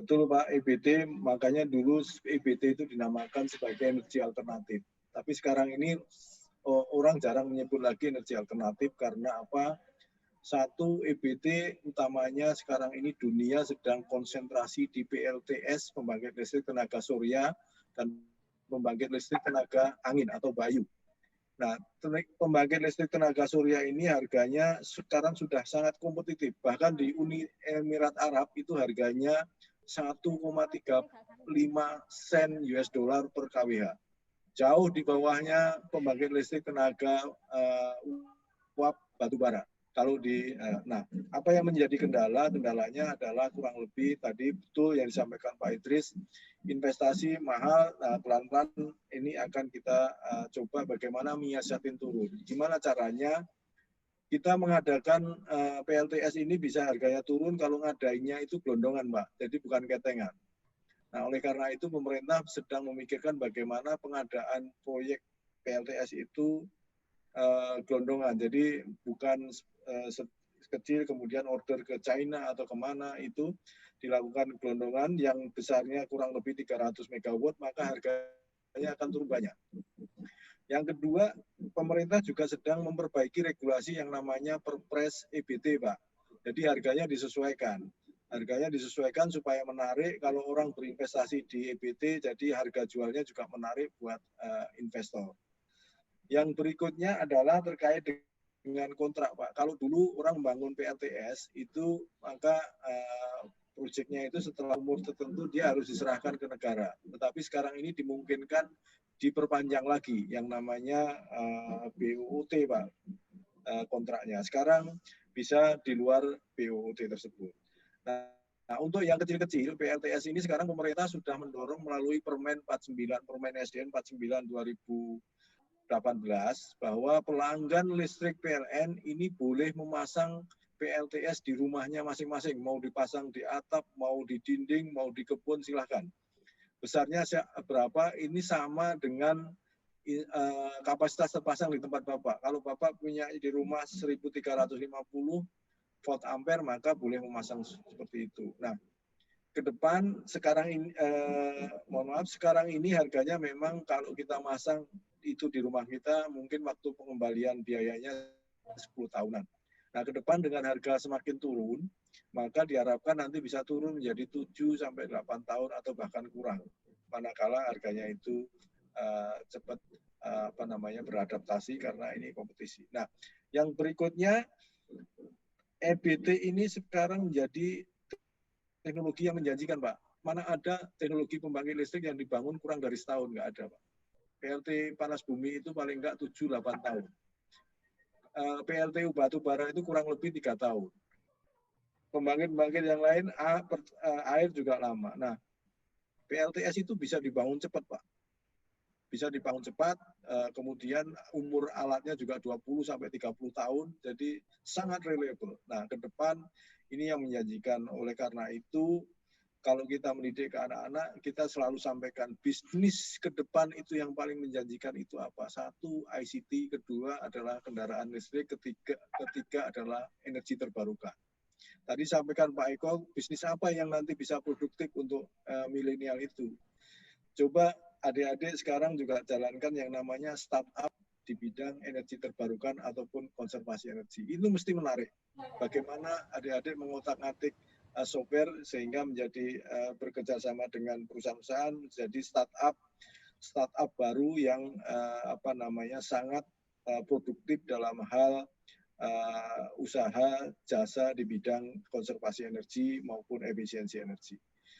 Betul Pak, EBT, makanya dulu EBT itu dinamakan sebagai energi alternatif. Tapi sekarang ini orang jarang menyebut lagi energi alternatif karena apa? Satu, EBT utamanya sekarang ini dunia sedang konsentrasi di PLTS, pembangkit listrik tenaga surya, dan pembangkit listrik tenaga angin atau bayu. Nah, pembangkit listrik tenaga surya ini harganya sekarang sudah sangat kompetitif. Bahkan di Uni Emirat Arab itu harganya 1,35 sen US dollar per kWh. Jauh di bawahnya pembangkit listrik tenaga uap batubara. Kalau nah, apa yang menjadi kendala? Kendalanya adalah kurang lebih tadi betul yang disampaikan Pak Idris, investasi mahal. Nah, pelan-pelan ini akan kita coba bagaimana menyiasatin turun. Gimana caranya? Kita mengadakan PLTS ini bisa harganya turun kalau ngadainya itu gelondongan, Mbak. Jadi bukan ketengan. Nah, oleh karena itu pemerintah sedang memikirkan bagaimana pengadaan proyek PLTS itu gelondongan. Jadi bukan kecil kemudian order ke China atau kemana, itu dilakukan gelondongan yang besarnya kurang lebih 300 megawatt, maka harganya akan turun banyak. Yang kedua, pemerintah juga sedang memperbaiki regulasi yang namanya Perpres EBT, Pak. Jadi harganya disesuaikan. Harganya disesuaikan supaya menarik kalau orang berinvestasi di EBT, jadi harga jualnya juga menarik buat investor. Yang berikutnya adalah terkait dengan kontrak, Pak. Kalau dulu orang membangun PLTS itu maka proyeknya itu setelah umur tertentu dia harus diserahkan ke negara. Tetapi sekarang ini dimungkinkan diperpanjang lagi yang namanya BOOT, Pak, kontraknya. Sekarang bisa di luar BOOT tersebut. Nah, untuk yang kecil-kecil, PLTS ini sekarang pemerintah sudah mendorong melalui Permen 49, Permen SDN 49 2018, bahwa pelanggan listrik PLN ini boleh memasang PLTS di rumahnya masing-masing. Mau dipasang di atap, mau di dinding, mau di kebun, silahkan. Besarnya berapa, ini sama dengan kapasitas terpasang di tempat Bapak. Kalau Bapak punya di rumah 1350 volt ampere, maka boleh memasang seperti itu. Nah, ke depan sekarang ini, sekarang ini harganya memang kalau kita masang itu di rumah kita, mungkin waktu pengembalian biayanya 10 tahunan. Nah, ke depan dengan harga semakin turun, maka diharapkan nanti bisa turun menjadi 7 sampai 8 tahun atau bahkan kurang. Manakala harganya itu cepat beradaptasi karena ini kompetisi. Nah, yang berikutnya, EBT ini sekarang menjadi teknologi yang menjanjikan, Pak. Mana ada teknologi pembangkit listrik yang dibangun kurang dari setahun, nggak ada, Pak. PLT panas bumi itu paling nggak 7-8 tahun. PLTU batu bara itu kurang lebih 3 tahun. Pembangkit-pembangkit yang lain air juga lama. Nah, PLTS itu bisa dibangun cepat, Pak. Bisa dibangun cepat, kemudian umur alatnya juga 20-30 tahun, jadi sangat reliable. Nah, ke depan ini yang menjanjikan. Oleh karena itu, kalau kita mendidik ke anak-anak, kita selalu sampaikan bisnis ke depan itu yang paling menjanjikan itu apa? Satu, ICT, kedua adalah kendaraan listrik, ketiga adalah energi terbarukan. Tadi sampaikan Pak Eko, bisnis apa yang nanti bisa produktif untuk milenial itu? Coba adik-adik sekarang juga jalankan yang namanya startup di bidang energi terbarukan ataupun konservasi energi. Itu mesti menarik. Bagaimana adik-adik mengotak-atik software sehingga menjadi bekerja sama dengan perusahaan-perusahaan, menjadi startup baru yang sangat produktif dalam hal usaha jasa di bidang konservasi energi maupun efisiensi energi.